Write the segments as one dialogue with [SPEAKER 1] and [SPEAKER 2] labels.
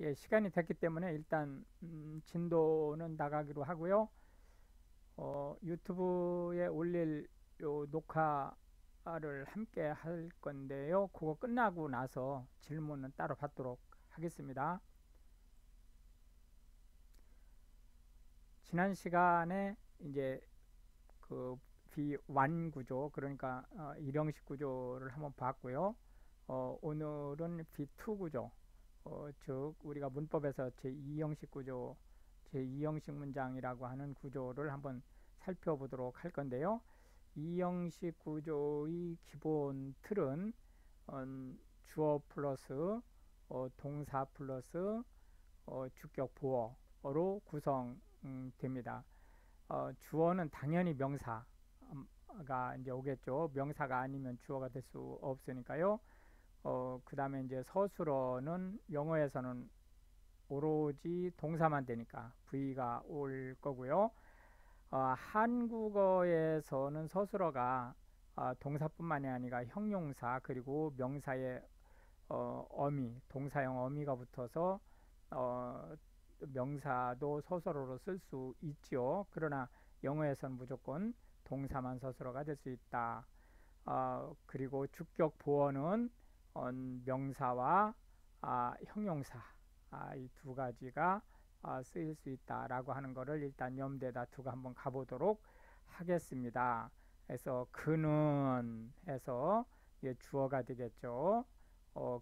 [SPEAKER 1] 예, 시간이 됐기 때문에 일단 진도는 나가기로 하고요. 유튜브에 올릴 요 녹화를 함께 할 건데요. 그거 끝나고 나서 질문은 따로 받도록 하겠습니다. 지난 시간에 이제 그 비완 구조, 그러니까 일형식 구조를 한번 봤고요. 오늘은 B2 구조, 즉 우리가 문법에서 제2형식 구조, 제2형식 문장이라고 하는 구조를 한번 살펴보도록 할 건데요. 이 형식 구조의 기본 틀은 주어 플러스 동사 플러스 주격 보어로 구성됩니다. 주어는 당연히 명사가 이제 오겠죠. 명사가 아니면 주어가 될 수 없으니까요. 그 다음에 이제 서술어는 영어에서는 오로지 동사만 되니까 V가 올 거고요. 한국어에서는 서술어가 동사뿐만이 아니라 형용사 그리고 명사의 어미, 동사형 어미가 붙어서 어, 명사도 서술어로 쓸 수 있지요. 그러나 영어에서는 무조건 동사만 서술어가 될 수 있다. 그리고 주격 보어는 명사와 형용사 이 두 가지가 쓰일 수 있다라고 하는 것을 일단 염두에다 두고 한번 가보도록 하겠습니다. 그래서 그는 해서 주어가 되겠죠.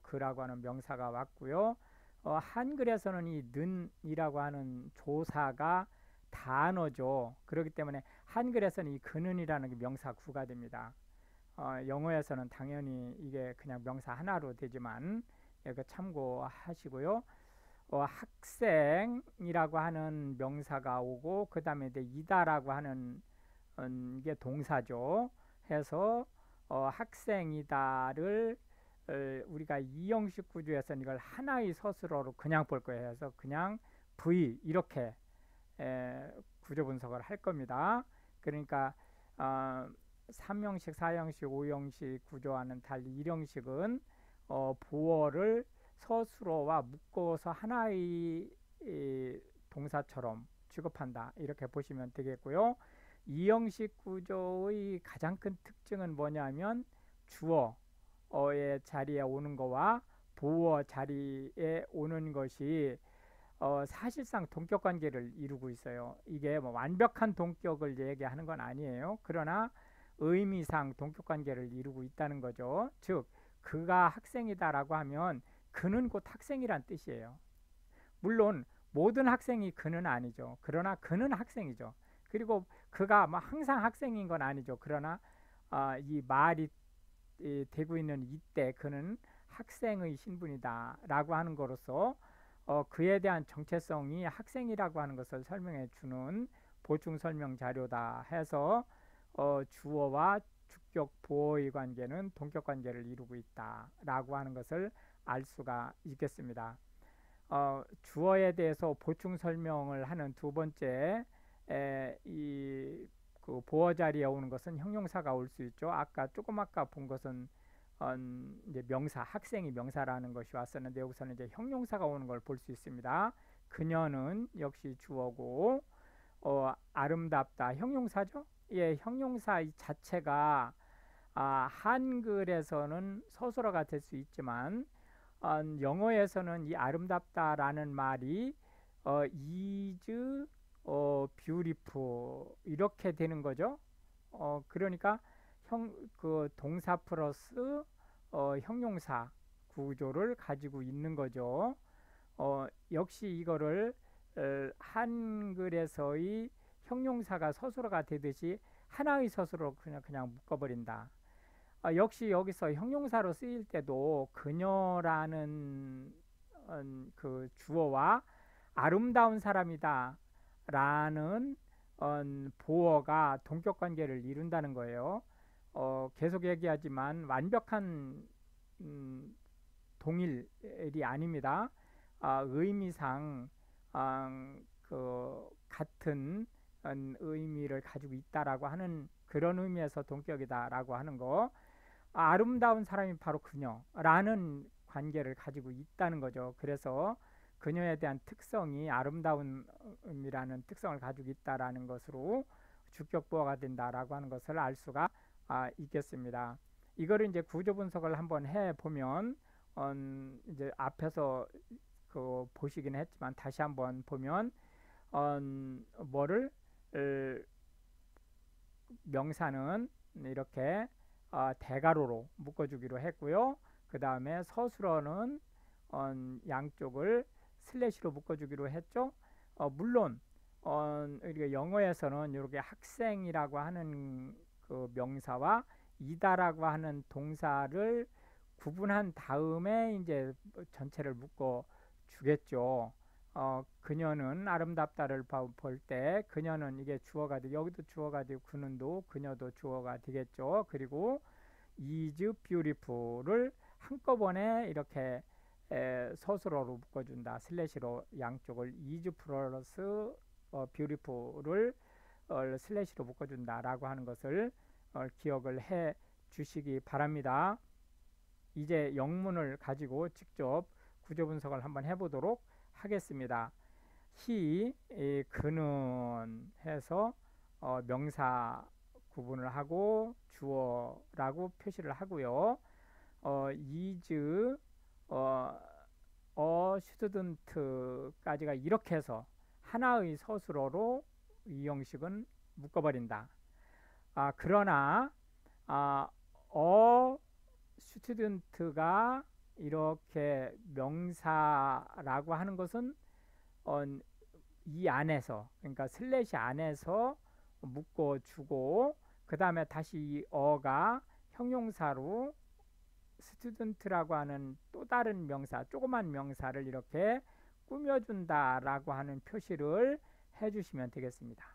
[SPEAKER 1] 그라고 하는 명사가 왔고요. 한글에서는 이 는이라고 하는 조사가 단어죠. 그렇기 때문에 한글에서는 이 그는이라는 게 명사 구가 됩니다. 영어에서는 당연히 이게 그냥 명사 하나로 되지만 그 참고하시고요. 학생이라고 하는 명사가 오고 그 다음에 이다라고 하는 게 동사죠. 해서 학생이다를 우리가 이형식 구조에서는 이걸 하나의 서술어로 그냥 볼 거예요. 그래서 그냥 V 이렇게 구조 분석을 할 겁니다. 그러니까 3형식, 4형식, 5형식 구조와는 달리 1형식은 보어를 서술어와 묶어서 하나의 동사처럼 취급한다. 이렇게 보시면 되겠고요. 2형식 구조의 가장 큰 특징은 뭐냐면 주어의 자리에 오는 거와 보어 자리에 오는 것이 사실상 동격 관계를 이루고 있어요. 이게 뭐 완벽한 동격을 얘기하는 건 아니에요. 그러나 의미상 동격 관계를 이루고 있다는 거죠. 즉 그가 학생이다라고 하면 그는 곧 학생이란 뜻이에요. 물론 모든 학생이 그는 아니죠. 그러나 그는 학생이죠. 그리고 그가 뭐 항상 학생인 건 아니죠. 그러나 이 말이 되고 있는 이때 그는 학생의 신분이다라고 하는 것으로서 그에 대한 정체성이 학생이라고 하는 것을 설명해 주는 보충 설명 자료다 해서 주어와 주격 보어의 관계는 동격 관계를 이루고 있다라고 하는 것을 알 수가 있겠습니다. 주어에 대해서 보충 설명을 하는 두 번째 그 보어 자리에 오는 것은 형용사가 올 수 있죠. 조금 아까 본 것은 이제 명사, 학생이 명사라는 것이 왔었는데 여기서는 이제 형용사가 오는 걸 볼 수 있습니다. 그녀는 역시 주어고 아름답다 형용사죠. 예, 형용사 이 자체가 한글에서는 서술어가 될 수 있지만 영어에서는 이 아름답다라는 말이 is beautiful 이렇게 되는 거죠. 그러니까 그 동사 플러스 형용사 구조를 가지고 있는 거죠. 역시 이거를 한글에서의 형용사가 서술어가 되듯이 하나의 서술어로 그냥 묶어버린다. 역시 여기서 형용사로 쓰일 때도 그녀라는 그 주어와 아름다운 사람이다 라는 보어가 동격 관계를 이룬다는 거예요. 계속 얘기하지만 완벽한 동일이 아닙니다. 의미상 그 같은 의미를 가지고 있다라고 하는 그런 의미에서 동격이다라고 하는 거. 아름다운 사람이 바로 그녀라는 관계를 가지고 있다는 거죠. 그래서 그녀에 대한 특성이 아름다움이라는 특성을 가지고 있다라는 것으로 주격보어가 된다라고 하는 것을 알 수가 있겠습니다. 이거를 이제 구조 분석을 한번 해 보면 이제 앞에서 그 보시긴 했지만 다시 한번 보면 뭐를 명사는 이렇게 대괄호로 묶어주기로 했고요. 그 다음에 서술어는 양쪽을 슬래시로 묶어주기로 했죠. 물론 우리가 영어에서는 이렇게 학생이라고 하는 그 명사와 이다라고 하는 동사를 구분한 다음에 이제 전체를 묶어 주겠죠. 그녀는 아름답다를 볼 때 그녀는 이게 주어가 되고 여기도 주어가 되고 그는도 그녀도 주어가 되겠죠. 그리고 is beautiful을 한꺼번에 이렇게 서술어로 묶어준다. 슬래시로 양쪽을 is 플러스 beautiful을 슬래시로 묶어준다라고 하는 것을 기억을 해 주시기 바랍니다. 이제 영문을 가지고 직접 구조 분석을 한번 해보도록 하겠습니다. he, 그는 해서 명사 구분을 하고 주어라고 표시를 하고요. is, student까지가 이렇게 해서 하나의 서술어로 이 형식은 묶어버린다. 그러나 student가 이렇게 명사라고 하는 것은 이 안에서, 그러니까 슬래시 안에서 묶어주고 그 다음에 다시 이 어가 형용사로 student라고 하는 또 다른 명사, 조그만 명사를 이렇게 꾸며준다라고 하는 표시를 해주시면 되겠습니다.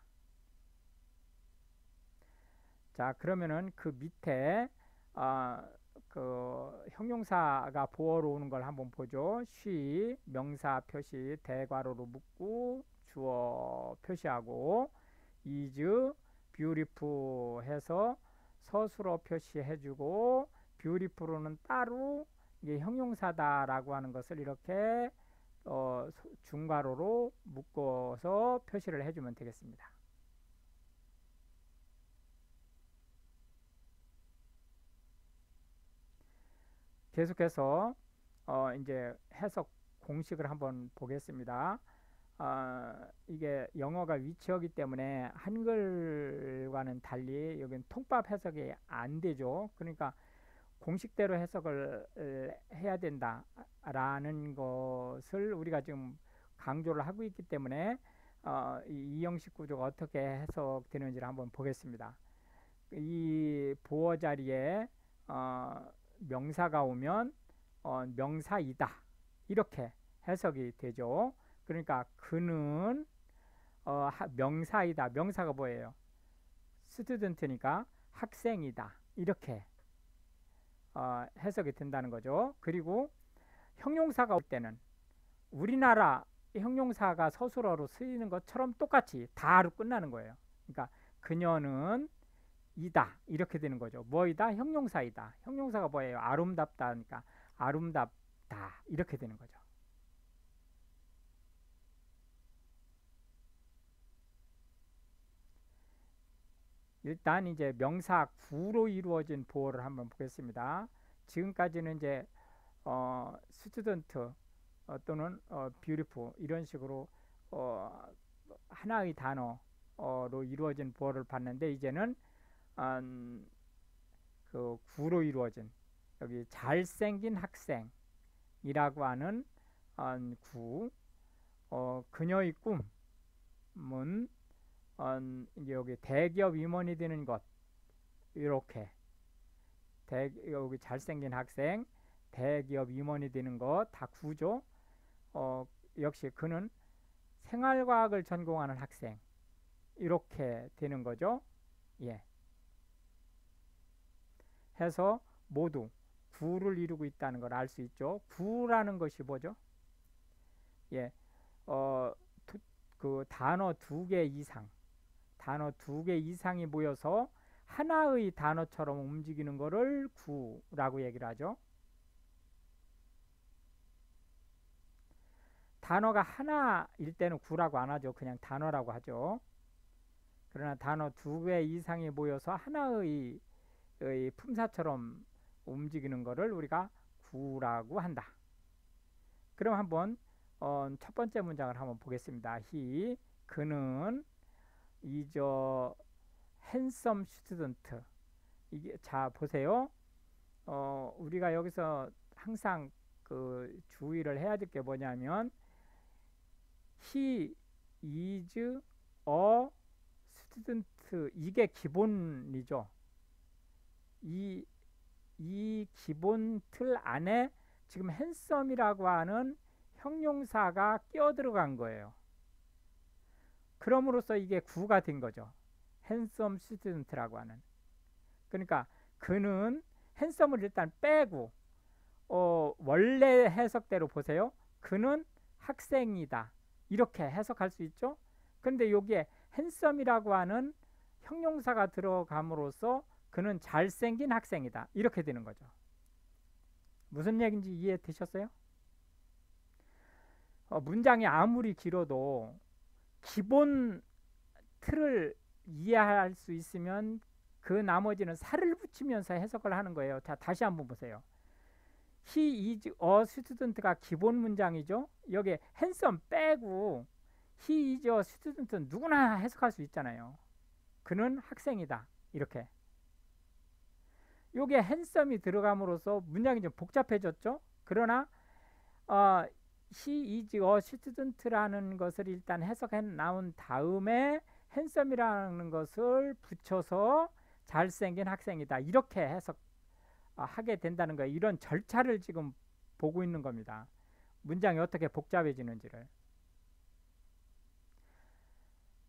[SPEAKER 1] 자, 그러면은 그 밑에 그 형용사가 보어로 오는 걸 한번 보죠. she 명사 표시 대괄호로 묶고 주어 표시하고 is beautiful 해서 서술어 표시해주고 beautiful은 따로 이게 형용사다라고 하는 것을 이렇게 중괄호로 묶어서 표시를 해주면 되겠습니다. 계속해서 이제 해석 공식을 한번 보겠습니다. 이게 영어가 위치어기 때문에 한글과는 달리 여기는 통밥 해석이 안 되죠. 그러니까 공식대로 해석을 해야 된다라는 것을 우리가 지금 강조를 하고 있기 때문에 이 형식 구조가 어떻게 해석되는지를 한번 보겠습니다. 이 보어 자리에 명사가 오면 명사이다 이렇게 해석이 되죠. 그러니까 그는 명사이다. 명사가 뭐예요? 스튜던트니까 학생이다. 이렇게 해석이 된다는 거죠. 그리고 형용사가 올 때는 우리나라 형용사가 서술어로 쓰이는 것처럼 똑같이 다로 끝나는 거예요. 그러니까 그녀는 이다 이렇게 되는 거죠. 뭐이다? 형용사이다. 형용사가 뭐예요? 아름답다니까 아름답다 이렇게 되는 거죠. 일단 이제 명사 구로 이루어진 보어를 한번 보겠습니다. 지금까지는 이제 스튜던트 또는 beautiful 이런 식으로 하나의 단어로 이루어진 보어를 봤는데 이제는 그 구로 이루어진 여기 잘생긴 학생이라고 하는 구, 그녀의 꿈은 이제 여기 대기업 임원이 되는 것 이렇게 여기 잘생긴 학생, 대기업 임원이 되는 것 다 구죠. 역시 그는 생활과학을 전공하는 학생 이렇게 되는 거죠. 예. 해서 모두 구를 이루고 있다는 걸 알 수 있죠. 구라는 것이 뭐죠? 예, 그 단어 2개 이상, 단어 2개 이상이 모여서 하나의 단어처럼 움직이는 것을 구라고 얘기를 하죠. 단어가 하나일 때는 구라고 안 하죠. 그냥 단어라고 하죠. 그러나 단어 2개 이상이 모여서 하나의 품사처럼 움직이는 것을 우리가 구라고 한다. 그럼 한번 첫 번째 문장을 한번 보겠습니다. 그는 이저 handsome student. 이게 자 보세요. 우리가 여기서 항상 그 주의를 해야 될 게 뭐냐면 he is a student 이게 기본이죠. 이 기본 틀 안에 지금 handsome이라고 하는 형용사가 끼어 들어간 거예요. 그럼으로써 이게 구가 된 거죠. handsome student라고 하는. 그러니까 그는 handsome을 일단 빼고 원래 해석대로 보세요. 그는 학생이다. 이렇게 해석할 수 있죠. 그런데 여기에 handsome이라고 하는 형용사가 들어감으로써 그는 잘생긴 학생이다. 이렇게 되는 거죠. 무슨 얘기인지 이해되셨어요? 문장이 아무리 길어도 기본 틀을 이해할 수 있으면 그 나머지는 살을 붙이면서 해석을 하는 거예요. 자, 다시 한번 보세요. He is a student가 기본 문장이죠. 여기 handsome 빼고 He is a student는 누구나 해석할 수 있잖아요. 그는 학생이다. 이렇게. 요게 handsome이 들어감으로써 문장이 좀 복잡해졌죠. 그러나 He is a student라는 것을 일단 해석해 나온 다음에 handsome이라는 것을 붙여서 잘생긴 학생이다. 이렇게 해석하게 된다는 거예요. 이런 절차를 지금 보고 있는 겁니다. 문장이 어떻게 복잡해지는지를.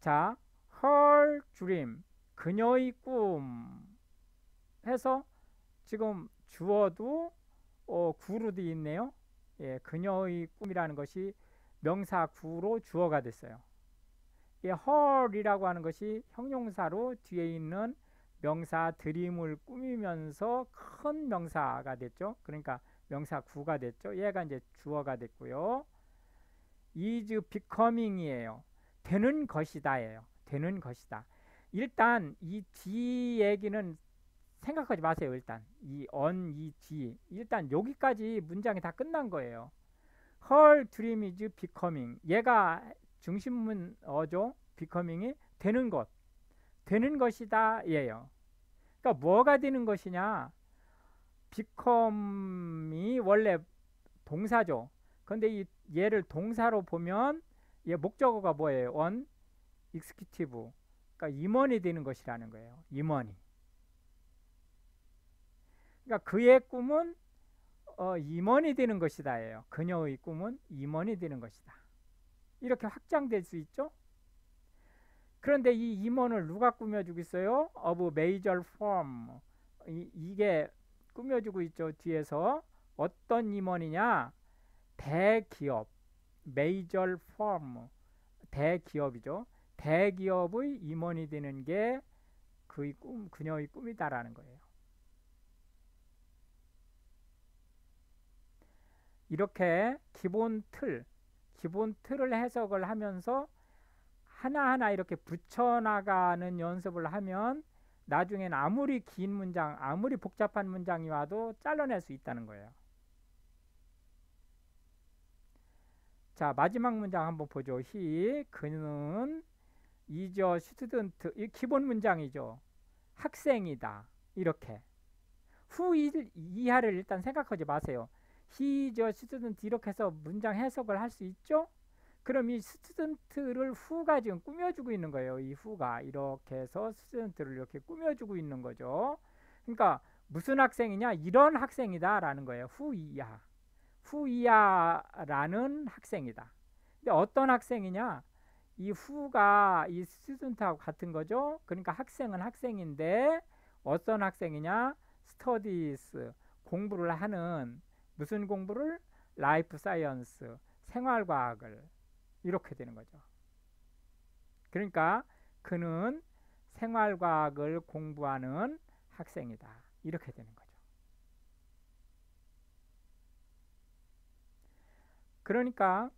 [SPEAKER 1] 자, her dream, 그녀의 꿈 해서 지금 주어도 구로 되어 있네요. 예, 그녀의 꿈이라는 것이 명사 구로 주어가 됐어요. 이 her이라고 하는 것이 형용사로 뒤에 있는 명사 드림을 꾸미면서 큰 명사가 됐죠. 그러니까 명사 구가 됐죠. 얘가 이제 주어가 됐고요. is becoming이에요. 되는 것이다예요. 되는 것이다. 일단 이 뒤 얘기는 생각하지 마세요. 일단 이 이 뒤 일단 여기까지 문장이 다 끝난 거예요. Her dream is becoming. 얘가 중심문어죠. becoming이 되는 것, 되는 것이다 예요. 그러니까 뭐가 되는 것이냐? become이 원래 동사죠. 근데 얘를 동사로 보면 얘 목적어가 뭐예요? on executive. 그러니까 임원이 되는 것이라는 거예요. 임원이. 그러니까 그의 꿈은 임원이 되는 것이다예요. 그녀의 꿈은 임원이 되는 것이다. 이렇게 확장될 수 있죠. 그런데 이 임원을 누가 꾸며주고 있어요? of major firm. 이게 꾸며주고 있죠. 뒤에서 어떤 임원이냐? 대기업, major firm, 대기업이죠. 대기업의 임원이 되는 게 그의 그녀의 꿈이다라는 거예요. 이렇게 기본 틀을 해석을 하면서 하나하나 이렇게 붙여나가는 연습을 하면 나중엔 아무리 긴 문장, 아무리 복잡한 문장이 와도 잘라낼 수 있다는 거예요. 자, 마지막 문장 한번 보죠. 그는 is a student. 이 기본 문장이죠. 학생이다. 이렇게. 후 이하를 일단 생각하지 마세요. he is a student 이렇게 해서 문장 해석을 할 수 있죠? 그럼 이 스튜던트를 후가 지금 꾸며주고 있는 거예요. 이 후가 이렇게 해서 스튜던트를 이렇게 꾸며주고 있는 거죠. 그러니까 무슨 학생이냐? 이런 학생이다 라는 거예요. 후이야라는 학생이다. 근데 어떤 학생이냐? 이 후가 이 스튜던트하고 같은 거죠. 그러니까 학생은 학생인데 어떤 학생이냐? 스터디스, 공부를 하는. 무슨 공부를? 라이프 사이언스, 생활과학을. 이렇게 되는 거죠. 그러니까 그는 생활과학을 공부하는 학생이다. 이렇게 되는 거죠. 그러니까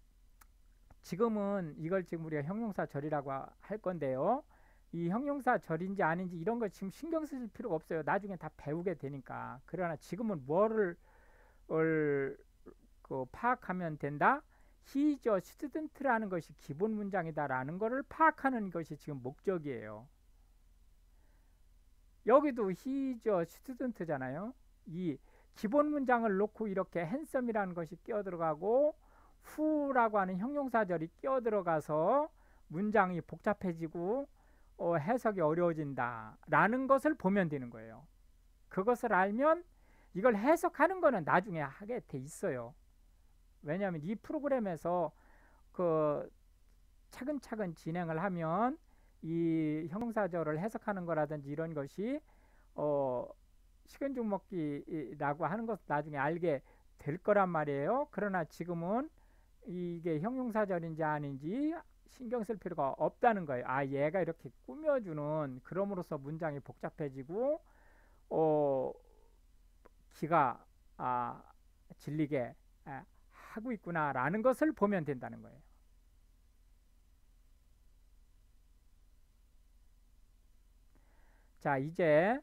[SPEAKER 1] 지금은 이걸 지금 우리가 형용사절이라고 할 건데요. 이 형용사절인지 아닌지 이런 거 지금 신경 쓰실 필요가 없어요. 나중에 다 배우게 되니까. 그러나 지금은 뭐를 파악하면 된다? He is a student라는 것이 기본 문장이다라는 것을 파악하는 것이 지금 목적이에요. 여기도 he is a student잖아요. 이 기본 문장을 놓고 이렇게 handsome이라는 것이 끼어들어가고 who라고 하는 형용사절이 끼어들어가서 문장이 복잡해지고 해석이 어려워진다 라는 것을 보면 되는 거예요. 그것을 알면 이걸 해석하는 거는 나중에 하게 돼 있어요. 왜냐하면 이 프로그램에서 그 차근차근 진행을 하면 이 형용사절을 해석하는 거라든지 이런 것이 식은 죽 먹기라고 하는 것을 나중에 알게 될 거란 말이에요. 그러나 지금은 이게 형용사절인지 아닌지 신경 쓸 필요가 없다는 거예요. 아, 얘가 이렇게 꾸며주는, 그럼으로써 문장이 복잡해지고 기가 질리게 하고 있구나라는 것을 보면 된다는 거예요. 자, 이제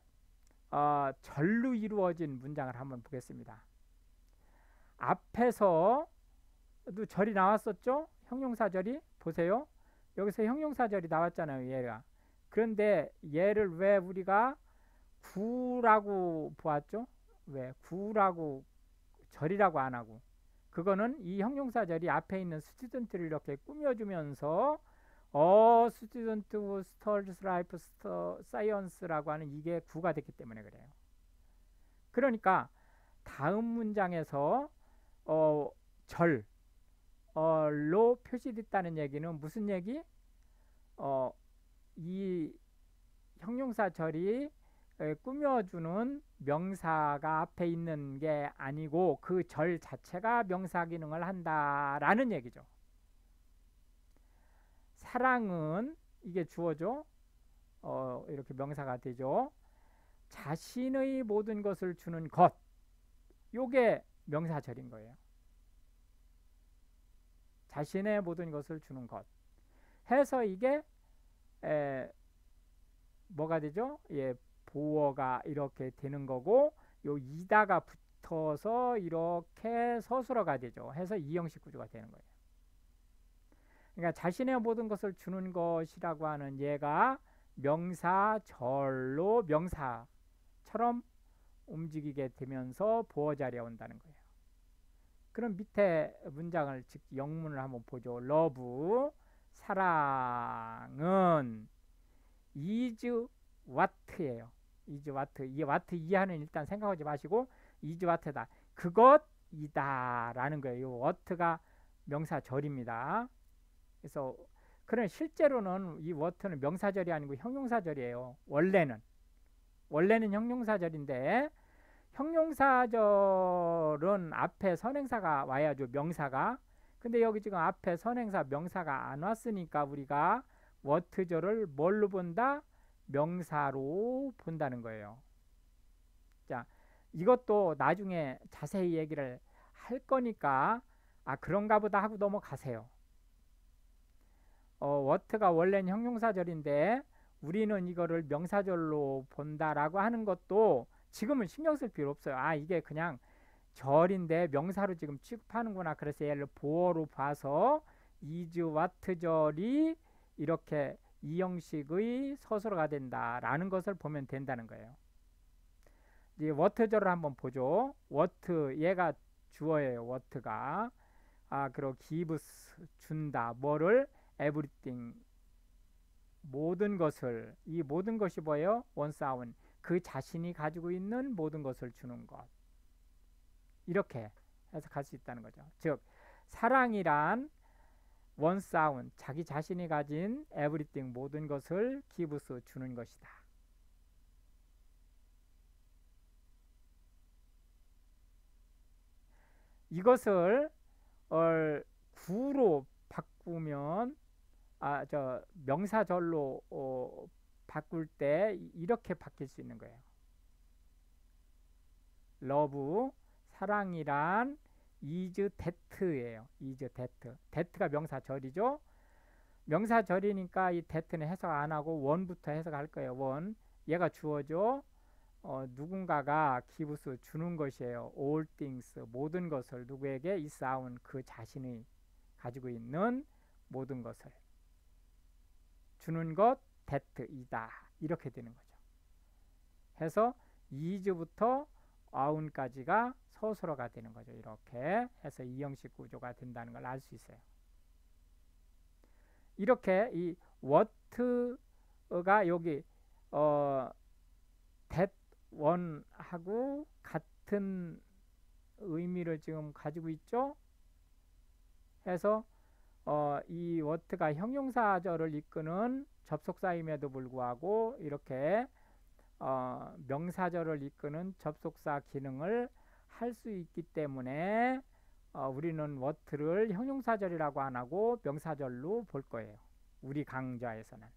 [SPEAKER 1] 절로 이루어진 문장을 한번 보겠습니다. 앞에서도 절이 나왔었죠? 형용사절이. 보세요. 여기서 형용사절이 나왔잖아요, 얘가. 그런데 얘를 왜 우리가 구라고 보았죠? 왜 구라고 절이라고 안 하고? 그거는 이 형용사절이 앞에 있는 스튜던트를 이렇게 꾸며주면서 스튜던트 스터디스 라이프 사이언스라고 하는 이게 구가 됐기 때문에 그래요. 그러니까 다음 문장에서 절로 표시됐다는 얘기는 무슨 얘기? 이 형용사절이 꾸며주는 명사가 앞에 있는 게 아니고 그 절 자체가 명사 기능을 한다라는 얘기죠. 사랑은 이게 주어죠. 이렇게 명사가 되죠. 자신의 모든 것을 주는 것, 요게 명사절인 거예요. 자신의 모든 것을 주는 것 해서 이게 뭐가 되죠? 예, 보어가 이렇게 되는 거고, 요 이다가 붙어서 이렇게 서술어가 되죠. 해서 이형식 구조가 되는 거예요. 그러니까 자신의 모든 것을 주는 것이라고 하는 얘가 명사절로 명사처럼 움직이게 되면서 보어 자리에 온다는 거예요. 그럼 밑에 문장을 영문을 한번 보죠. 러브, 사랑은 is what예요. is what. 이 what 이하는 일단 생각하지 마시고 is what다. 그것이다 라는 거예요. what가 명사절입니다. 그래서 그런 실제로는 이 what는 명사절이 아니고 형용사절이에요. 원래는 형용사절인데, 형용사절은 앞에 선행사가 와야죠. 명사가. 근데 여기 지금 앞에 선행사 명사가 안 왔으니까 우리가 what절을 뭘로 본다? 명사로 본다는 거예요. 자, 이것도 나중에 자세히 얘기를 할 거니까 그런가 보다 하고 넘어가세요. what가 원래는 형용사절인데 우리는 이거를 명사절로 본다라고 하는 것도 지금은 신경 쓸 필요 없어요. 이게 그냥 절인데 명사로 지금 취급하는구나. 그래서 얘를 보어로 봐서 is what 절이 이렇게 이 형식의 서술어가 된다라는 것을 보면 된다는 거예요. 이제 what절을 한번 보죠. what, 얘가 주어예요. what가. 그리고 gives, 준다. 뭐를? everything, 모든 것을. 이 모든 것이 뭐예요? 원사운, 그 자신이 가지고 있는 모든 것을 주는 것. 이렇게 해석할 수 있다는 거죠. 즉 사랑이란 원사운, 자기 자신이 가진 everything, 모든 것을 gives, 주는 것이다. 이것을 구로 바꾸면 명사절로 바꿀 때 이렇게 바뀔 수 있는 거예요. 러브, 사랑이란 is that예요. is that. that가 명사절이죠. 명사절이니까 이 that는 해석 안 하고 원부터 해석할 거예요. 원. 얘가 주어죠. 누군가가 기브스 주는 것이에요. all things 모든 것을 누구에게 is own 그 자신이 가지고 있는 모든 것을 주는 것 that 이다 이렇게 되는 거죠. 해서 is부터 own까지가 서술어가 되는 거죠. 이렇게 해서 이 형식 구조가 된다는 걸 알 수 있어요. 이렇게 이 what가 여기 that one하고 같은 의미를 지금 가지고 있죠. 해서 이 what가 형용사절을 이끄는 접속사임에도 불구하고 이렇게 명사절을 이끄는 접속사 기능을 할 수 있기 때문에 우리는 what를 형용사절이라고 안 하고 명사절로 볼 거예요. 우리 강좌에서는.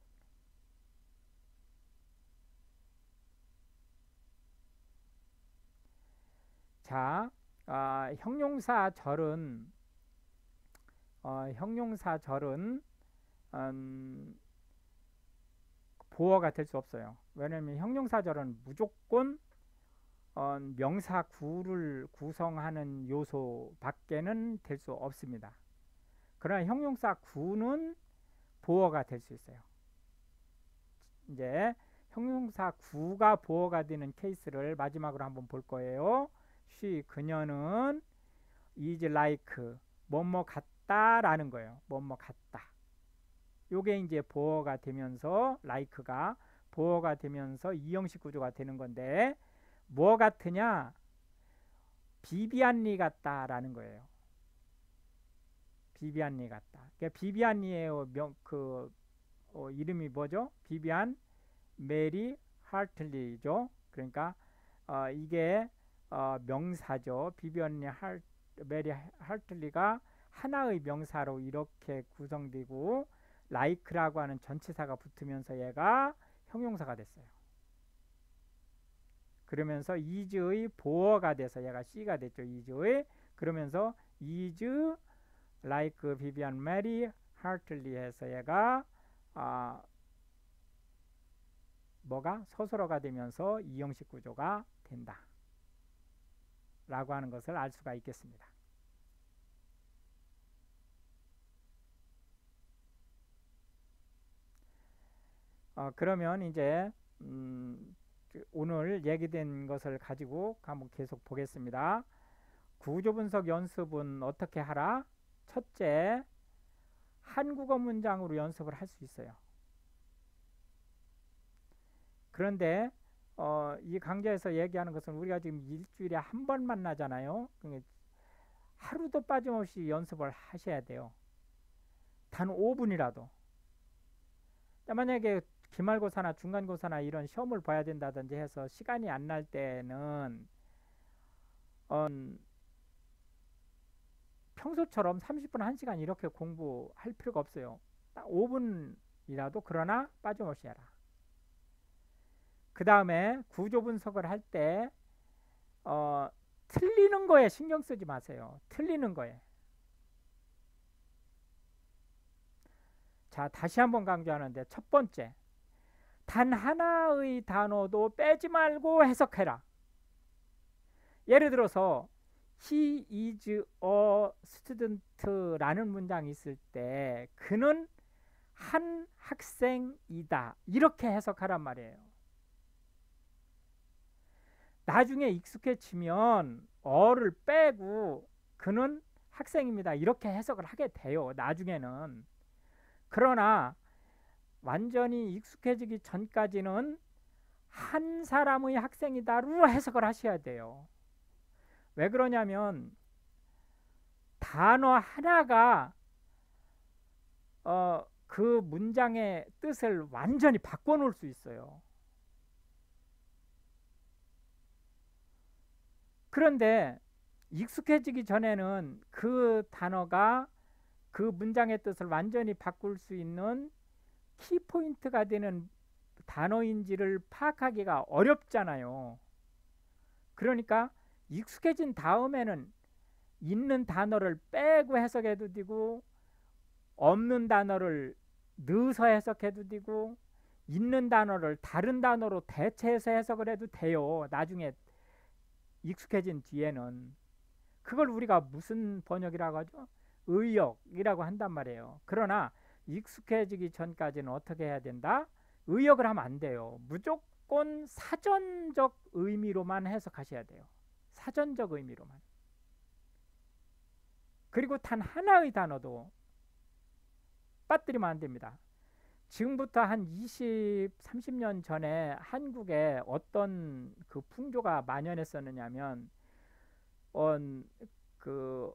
[SPEAKER 1] 자, 형용사절은 보어가 될 수 없어요. 왜냐하면 형용사절은 무조건 명사구를 구성하는 요소 밖에는 될 수 없습니다. 그러나 형용사구는 보어가 될 수 있어요. 이제 형용사구가 보어가 되는 케이스를 마지막으로 한번 볼 거예요. she 그녀는 is like 뭐뭐 같다라는 거예요. 뭐뭐 같다. 요게 이제 보어가 되면서 like가 보어가 되면서 이 형식 구조가 되는 건데 뭐 같으냐? 비비안리 같다라는 거예요. 비비안리 같다. 그러니까 비비안리의 이름이 뭐죠? 비비안 메리 하틀리죠. 그러니까 이게 명사죠. 비비안 메리 하틀리가 하나의 명사로 이렇게 구성되고 like라고 하는 전치사가 붙으면서 얘가 형용사가 됐어요. 그러면서 is의 보어가 돼서 얘가 C가 됐죠. is의. 그러면서 is like 비비안 메리 하틀리 해서 얘가 뭐가 서술어가 되면서 이 형식 구조가 된다 라고 하는 것을 알 수가 있겠습니다. 그러면 이제 오늘 얘기된 것을 가지고 한번 계속 보겠습니다. 구조분석 연습은 어떻게 하라? 첫째, 한국어 문장으로 연습을 할 수 있어요. 그런데 이 강좌에서 얘기하는 것은 우리가 지금 일주일에 한 번 만나잖아요. 그러니까 하루도 빠짐없이 연습을 하셔야 돼요. 단 5분이라도. 만약에 기말고사나 중간고사나 이런 시험을 봐야 된다든지 해서 시간이 안 날 때는 평소처럼 30분, 1시간 이렇게 공부할 필요가 없어요. 딱 5분이라도 그러나 빠짐없이 해라. 그 다음에 구조 분석을 할 때 틀리는 거에 신경 쓰지 마세요. 틀리는 거에. 자, 다시 한번 강조하는데 첫 번째, 단 하나의 단어도 빼지 말고 해석해라. 예를 들어서 He is a student라는 문장이 있을 때 그는 한 학생이다 이렇게 해석하란 말이에요. 나중에 익숙해지면 어를 빼고 그는 학생입니다 이렇게 해석을 하게 돼요. 나중에는. 그러나 완전히 익숙해지기 전까지는 한 사람의 학생이다로 해석을 하셔야 돼요. 왜 그러냐면 단어 하나가 그 문장의 뜻을 완전히 바꿔놓을 수 있어요. 그런데 익숙해지기 전에는 그 단어가 그 문장의 뜻을 완전히 바꿀 수 있는 키포인트가 되는 단어인지를 파악하기가 어렵잖아요. 그러니까 익숙해진 다음에는 있는 단어를 빼고 해석해도 되고 없는 단어를 넣어서 해석해도 되고 있는 단어를 다른 단어로 대체해서 해석을 해도 돼요. 나중에 익숙해진 뒤에는. 그걸 우리가 무슨 번역이라고 하죠? 의역이라고 한단 말이에요. 그러나 익숙해지기 전까지는 어떻게 해야 된다? 의역을 하면 안 돼요. 무조건 사전적 의미로만 해석하셔야 돼요. 사전적 의미로만. 그리고 단 하나의 단어도 빠뜨리면 안 됩니다. 지금부터 한 20, 30년 전에 한국에 어떤 그 풍조가 만연했었느냐면 그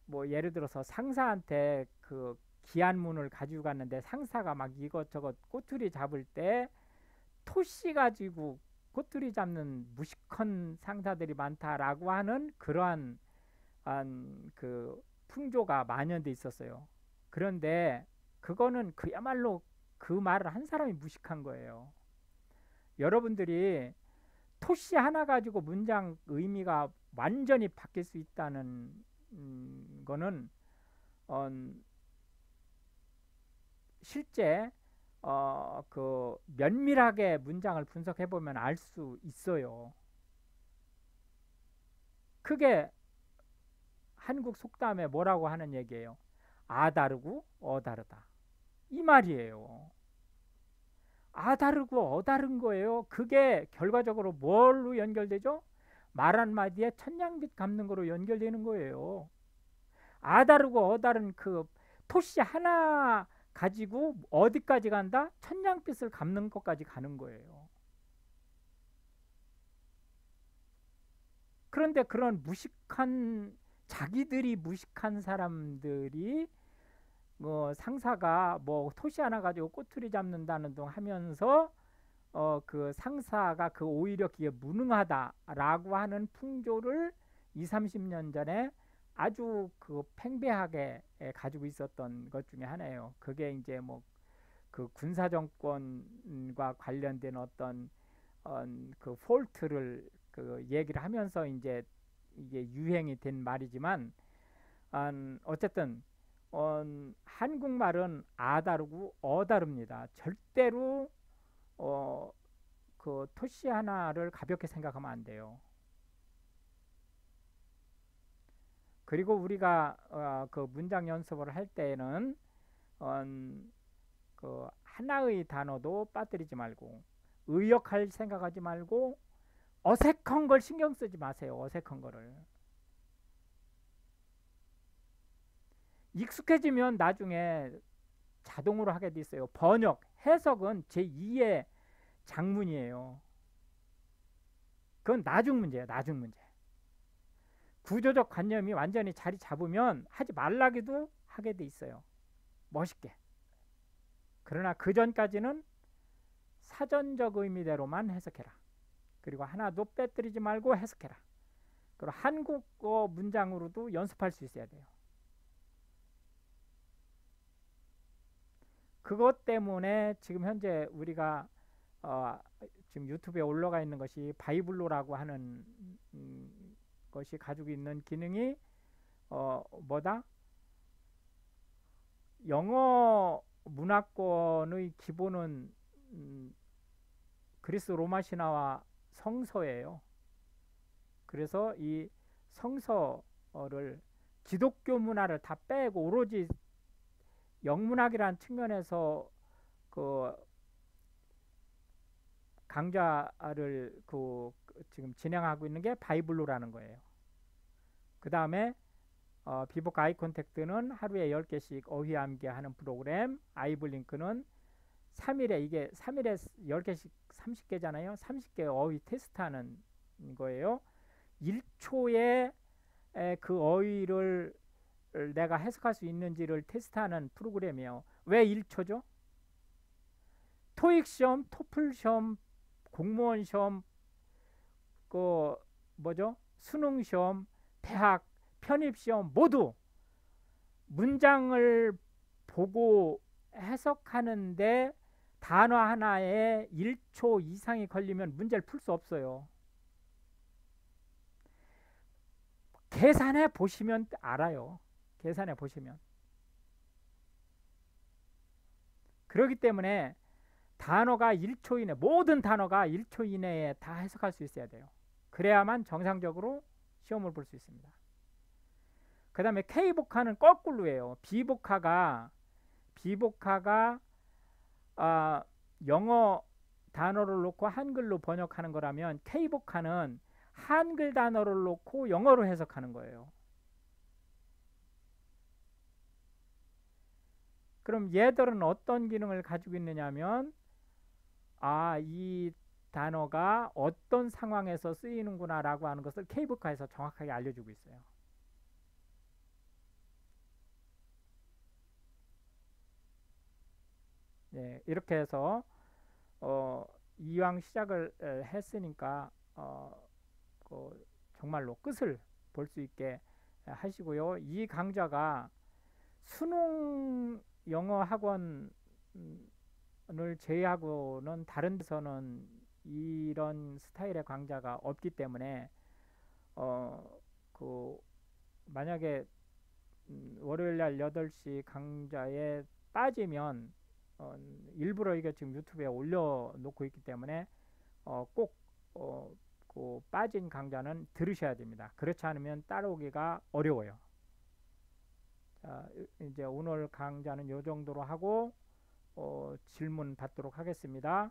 [SPEAKER 1] 뭐 예를 들어서 상사한테 그 기한문을 가지고 갔는데 상사가 막 이것저것 꼬투리 잡을 때 토시 가지고 꼬투리 잡는 무식한 상사들이 많다라고 하는 그러한 그 풍조가 만연돼 있었어요. 그런데 그거는 그야말로 그 말을 한 사람이 무식한 거예요. 여러분들이 토시 하나 가지고 문장 의미가 완전히 바뀔 수 있다는 거는 실제 그 면밀하게 문장을 분석해 보면 알 수 있어요. 그게 한국 속담에 뭐라고 하는 얘기예요? 아 다르고 어 다르다. 이 말이에요. 아 다르고 어 다른 거예요. 그게 결과적으로 뭘로 연결되죠? 말 한마디에 천냥빚 갚는 거로 연결되는 거예요. 아 다르고 어 다른 그 토시 하나 가지고 어디까지 간다? 천냥빚을 갚는 것까지 가는 거예요. 그런데 그런 무식한 자기들이 무식한 사람들이 뭐 상사가 뭐 토시 하나 가지고 꼬투리 잡는다는 둥 하면서 그 상사가 그 오히려 그게 무능하다라고 하는 풍조를 2, 30년 전에 아주 그 팽배하게 가지고 있었던 것 중에 하나예요. 그게 이제 뭐 그 군사 정권과 관련된 어떤 그 폴트를 그 얘기를 하면서 이제 이게 유행이 된 말이지만 어쨌든 한국말은 아 다르고 어 다릅니다. 절대로 그 토시 하나를 가볍게 생각하면 안 돼요. 그리고 우리가 그 문장 연습을 할 때에는 그 하나의 단어도 빠뜨리지 말고 의역할 생각하지 말고 어색한 걸 신경 쓰지 마세요. 어색한 거를. 익숙해지면 나중에 자동으로 하게 돼 있어요. 번역, 해석은 제2의 작문이에요. 그건 나중 문제예요. 나중 문제. 구조적 관념이 완전히 자리 잡으면 하지 말라기도 하게 돼 있어요. 멋있게. 그러나 그 전까지는 사전적 의미대로만 해석해라. 그리고 하나도 빼뜨리지 말고 해석해라. 그리고 한국어 문장으로도 연습할 수 있어야 돼요. 그것 때문에 지금 현재 우리가 지금 유튜브에 올라가 있는 것이 바이블로라고 하는 것이 가지고 있는 기능이 뭐다? 영어 문화권의 기본은 그리스 로마 신화와 성서예요. 그래서 이 성서를 기독교 문화를 다 빼고 오로지 영문학이라는 측면에서 그 강좌를 그 지금 진행하고 있는 게 바이블로라는 거예요. 그 다음에 비복 아이 콘택트는 하루에 10개씩 어휘 암기하는 프로그램, 아이블링크는 3일에 이게 3일에 10개씩 30개잖아요. 30개 어휘 테스트하는 거예요. 1초에 그 어휘를 내가 해석할 수 있는지를 테스트하는 프로그램이에요. 왜 1초죠? 토익 시험, 토플 시험, 공무원 시험, 그 뭐죠? 수능 시험, 대학 편입 시험 모두 문장을 보고 해석하는데 단어 하나에 1초 이상이 걸리면 문제를 풀 수 없어요. 계산해 보시면 알아요. 계산해 보시면. 그렇기 때문에 단어가 1초 이내, 모든 단어가 1초 이내에 다 해석할 수 있어야 돼요. 그래야만 정상적으로 시험을 볼 수 있습니다. 그 다음에 K복화는 거꾸로예요. 비복화가 영어 단어를 놓고 한글로 번역하는 거라면, K복화는 한글 단어를 놓고 영어로 해석하는 거예요. 그럼 얘들은 어떤 기능을 가지고 있느냐면, 이 단어가 어떤 상황에서 쓰이는구나 라고 하는 것을 K복화에서 정확하게 알려주고 있어요. 예, 이렇게 해서 이왕 시작을 했으니까 정말로 끝을 볼 수 있게 하시고요. 이 강좌가 수능 영어 학원을 제외하고는 다른 데서는 이런 스타일의 강좌가 없기 때문에 만약에 월요일 날 8시 강좌에 빠지면 일부러 이게 지금 유튜브에 올려놓고 있기 때문에 꼭 그 빠진 강좌는 들으셔야 됩니다. 그렇지 않으면 따라오기가 어려워요. 자, 이제 오늘 강좌는 이 정도로 하고 질문 받도록 하겠습니다.